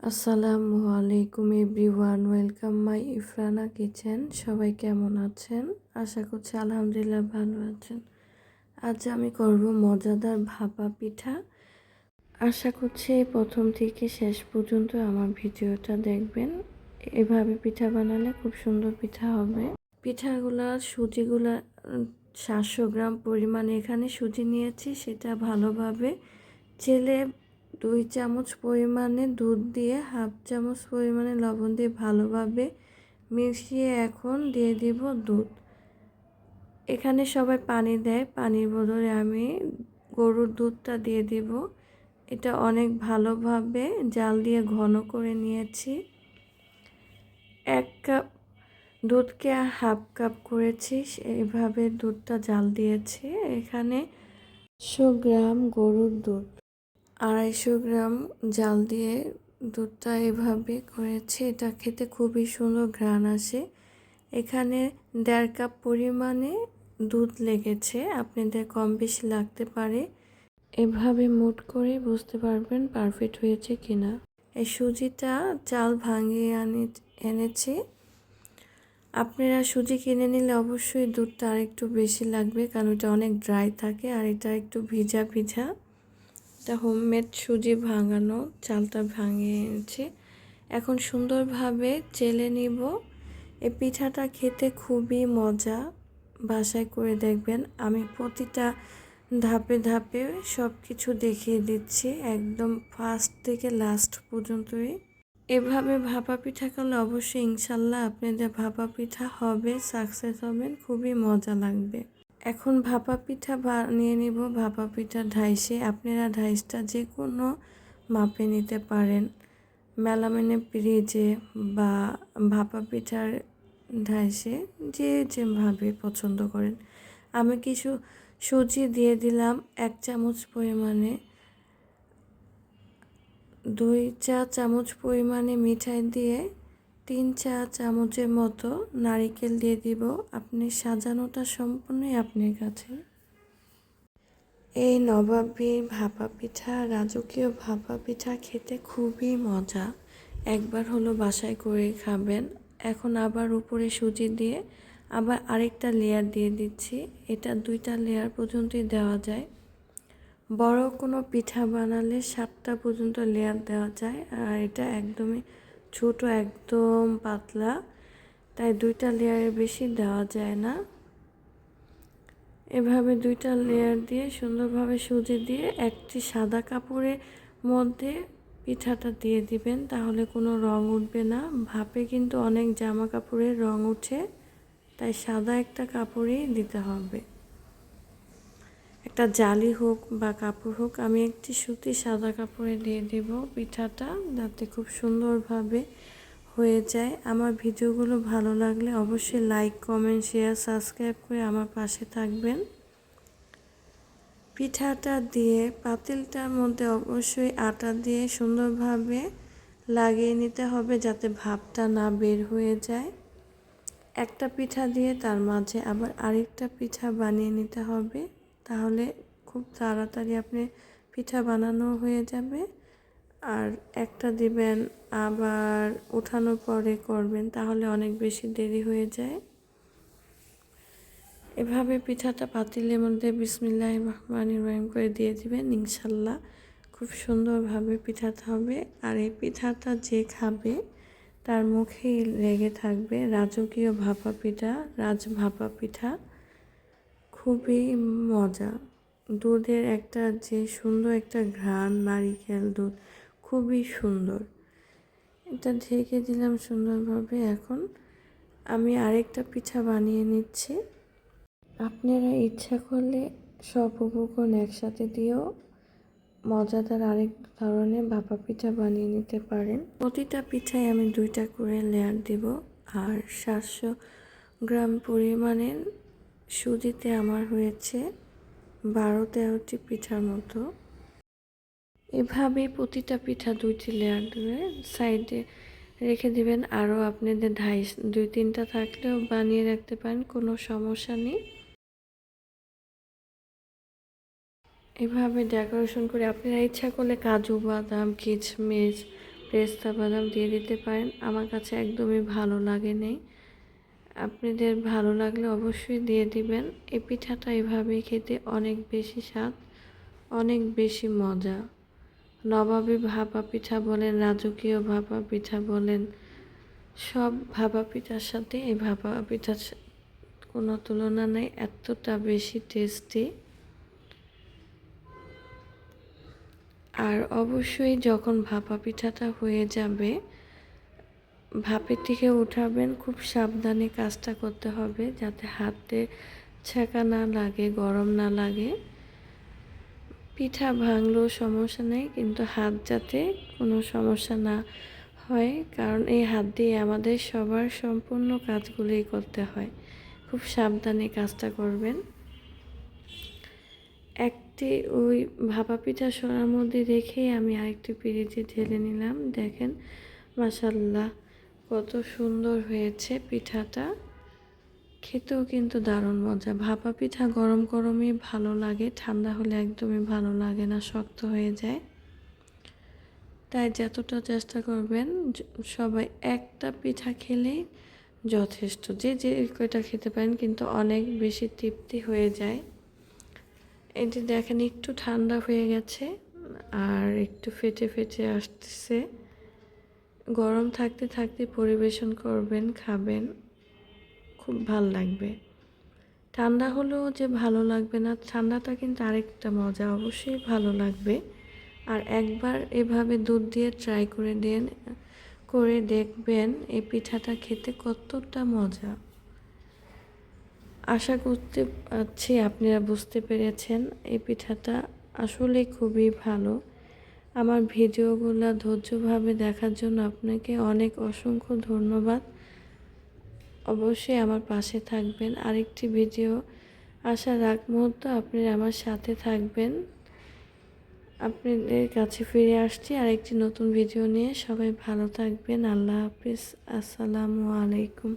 আসসালামু আলাইকুম everyone, welcome my ইফরানা kitchen. সবাই কেমন আছেন? আশা করছি আলহামদুলিল্লাহ ভালো আছেন। আজ আমি করব মজাদার ভাপা পিঠা। আশা করছি প্রথম থেকে শেষ পর্যন্ত আমার ভিডিওটা দেখবেন। এভাবে পিঠা বানালে খুব সুন্দর পিঠা হবে। সুজিগুলা 700 গ্রাম পরিমাণে এখানে সুজি নিয়েছি। সেটা ভালোভাবে চেলে 2 চামচ পরিমাণে দুধ দিয়ে হাফ চামচ পরিমাণে লবণ দিয়ে ভালোভাবে মিশিয়ে এখন দিয়ে দিব দুধ। এখানে সবাই পানি দেয়, পানির বদলে আমি গরুর দুধটা দিয়ে দিব। এটা অনেক ভালোভাবে জাল দিয়ে ঘন করে নিয়েছি। 1 কাপ দুধকে হাফ কাপ করেছি, এইভাবে দুধটা জাল দিয়েছি। এখানে 100 গ্রাম গরুর দুধ, 250 গ্রাম জাল দিয়ে দুধটা এভাবে করেছি। এটা খেতে খুবই সুন্দর ঘ্রাণ আসে। এখানে 1.5 কাপ পরিমাণে দুধ লেগেছে, আপনাদের কম বেশি লাগতে পারে। এভাবে মুট করে বুঝতে পারবেন পারফেক্ট হয়েছে কিনা। এই সুজিটা চাল ভাঙিয়ে এনেছি। আপনারা সুজি কিনে নিলে অবশ্যই দুধটা আরেকটু বেশি লাগবে, কারণ এটা অনেক ড্রাই থাকে আর এটা একটু ভিজা ভিজা। এটা হোমমেড সুজি ভাঙানো, চালটা ভাঙিয়ে এনেছি। এখন সুন্দরভাবে চেলে নিব। এই পিঠাটা খেতে খুবই মজা, বাসায় করে দেখবেন। আমি প্রতিটা ধাপে ধাপে সব কিছু দেখিয়ে দিচ্ছি, একদম ফার্স্ট থেকে লাস্ট পর্যন্তই। এভাবে ভাপা পিঠা করলে অবশ্যই ইনশাল্লাহ আপনাদের ভাপা পিঠা হবে, সাকসেস হবেন, খুবই মজা লাগবে। এখন ভাপা পিঠা বানিয়ে নিব। ভাপা পিঠা ঢাইসে, আপনারা ঢাইসটা যে কোনো মাপে নিতে পারেন, মেলামেনে পিরিজে বা ভাপা পিঠার ঢাইসে, যে যেভাবে পছন্দ করেন। আমি কিছু সুজি দিয়ে দিলাম 1 চামচ পরিমাণে, 2 চা চামচ পরিমাণে মিঠাই দিয়ে 3 চা চামচের মতো নারিকেল দিয়ে দিব। আপনি সাজানোটা সম্পূর্ণই আপনার কাছে। এই নবাবী ভাপা পিঠা, রাজকীয় ভাপা পিঠা খেতে খুবই মজা। একবার হলো বাসায় করে খাবেন। এখন আবার উপরে সুজি দিয়ে আবার আরেকটা লেয়ার দিয়ে দিচ্ছি। এটা 2টা লেয়ার পর্যন্তই দেওয়া যায়। বড় কোনো পিঠা বানালে 7টা পর্যন্ত লেয়ার দেওয়া যায়, আর এটা একদমই ছোট, একদম পাতলা, তাই 2টা লেয়ারের বেশি দেওয়া যায় না। এভাবে 2টা লেয়ার দিয়ে সুন্দরভাবে সুজি দিয়ে একটি সাদা কাপড়ের মধ্যে পিঠাটা দিয়ে দিবেন, তাহলে কোনো রং উঠবে না। ভাপে কিন্তু অনেক জামা কাপড়ের রং উঠে, তাই সাদা একটা কাপড়েই দিতে হবে। একটা জালি হোক বা কাপড় হোক, আমি একটি সুতি সাদা কাপড়ে দিয়ে দেব পিঠাটা, যাতে খুব সুন্দরভাবে হয়ে যায়। আমার ভিডিওগুলো ভালো লাগলে অবশ্যই লাইক, কমেন্ট, শেয়ার, সাবস্ক্রাইব করে আমার পাশে থাকবেন। পিঠাটা দিয়ে পাতিলটার মধ্যে অবশ্যই আটা দিয়ে সুন্দরভাবে লাগিয়ে নিতে হবে, যাতে ভাপটা না বের হয়ে যায়। একটা পিঠা দিয়ে তার মাঝে আবার আরেকটা পিঠা বানিয়ে নিতে হবে, তাহলে খুব তাড়াতাড়ি আপনি পিঠা বানানো হয়ে যাবে। আর একটা দিবেন, আবার উঠানোর পরে করবেন, তাহলে অনেক বেশি দেরি হয়ে যায়। এভাবে পিঠাটা পাতিলের মধ্যে বিসমিল্লাহির রহমানির রহিম করে দিয়ে দিবেন, ইনশাল্লাহ খুব সুন্দরভাবে পিঠাটা হবে। আর এই পিঠাটা যে খাবে তার মুখেই লেগে থাকবে রাজকীয় ভাপা পিঠা, ভাপা পিঠা। খুবই মজা। দুধের একটা যে সুন্দর একটা ঘ্রাণ, নারিকেল দুধ, খুবই সুন্দর। এটা ঢেকে দিলাম সুন্দরভাবে। এখন আমি আরেকটা পিঠা বানিয়ে নিচ্ছি। আপনারা ইচ্ছা করলে সব উপকরণ একসাথে দিয়েও মজাদার আরেক ধরনের ভাপা পিঠা বানিয়ে নিতে পারেন। প্রতিটা পিঠায় আমি 2টা করে লেয়ার দিব। আর 700 গ্রাম পরিমাণের সুজিতে আমার হয়েছে 12-13টি পিঠার মতো। এভাবে প্রতিটা পিঠা 2টি লেয়ার দিয়ে সাইডে রেখে দিবেন। আরও আপনাদের 2-3টা থাকলেও বানিয়ে রাখতে পারেন, কোনো সমস্যা নেই। এভাবে ডেকোরেশন করে আপনারা ইচ্ছা করলে কাজু বাদাম, কিশমিশ পেস্তা বাদাম দিয়ে দিতে পারেন। আমার কাছে একদমই ভালো লাগেনি, আপনাদের ভালো লাগলে অবশ্যই দিয়ে দিবেন। এই পিঠাটা এভাবেই খেতে অনেক বেশি স্বাদ, অনেক বেশি মজা। নবাবী ভাপা পিঠা বলেন, রাজকীয় ভাপা পিঠা বলেন, সব ভাপা পিঠার সাথে এই ভাপা পিঠার কোনো তুলনা নেই, এতটা বেশি টেস্টি। আর অবশ্যই যখন ভাপা পিঠাটা হয়ে যাবে, ভাপের থেকে উঠাবেন, খুব সাবধানে কাজটা করতে হবে যাতে হাতে ছ্যাঁকা না লাগে, গরম না লাগে। পিঠা ভাঙলেও সমস্যা নেই, কিন্তু হাত যাতে কোনো সমস্যা না হয়, কারণ এই হাত দিয়ে আমাদের সবার সম্পূর্ণ কাজগুলোই করতে হয়। খুব সাবধানে কাজটা করবেন। একটি ওই ভাপা পিঠা সরার মধ্যে রেখেই আমি আরেকটি পিরিচে ঢেলে নিলাম। দেখেন মাশাল্লাহ কত সুন্দর হয়েছে পিঠাটা, খেতেও কিন্তু দারুণ মজা। ভাপা পিঠা গরম গরমই ভালো লাগে, ঠান্ডা হলে একদমই ভালো লাগে না, শক্ত হয়ে যায়। তাই যতটা চেষ্টা করবেন সবাই একটা পিঠা খেলেই যথেষ্ট, যে যে কয়টা খেতে পারেন, কিন্তু অনেক বেশি তৃপ্তি হয়ে যায়। এই যে দেখেন একটু ঠান্ডা হয়ে গেছে আর একটু ফেটে ফেটে আসতেছে। গরম থাকতে থাকতে পরিবেশন করবেন, খাবেন, খুব ভাল লাগবে। ঠান্ডা হলেও যে ভালো লাগবে না, ঠান্ডাটা কিন্তু আরেকটা মজা, অবশ্যই ভালো লাগবে। আর একবার এভাবে দুধ দিয়ে ট্রাই করে দেখবেন এই পিঠাটা খেতে কতটা মজা। আশা করতে পারছি আপনারা বুঝতে পেরেছেন, এই পিঠাটা আসলে খুবই ভালো। আমার ভিডিওগুলো ধৈর্যভাবে দেখার জন্য আপনাকে অনেক অসংখ্য ধন্যবাদ। অবশ্যই আমার পাশে থাকবেন। আরেকটি ভিডিও আসার আগ মুহূর্ত আপনারা আমার সাথে থাকবেন। আপনাদের কাছে ফিরে আসছি আরেকটি নতুন ভিডিও নিয়ে। সবাই ভালো থাকবেন। আল্লাহ হাফিজ। আসসালামু আলাইকুম।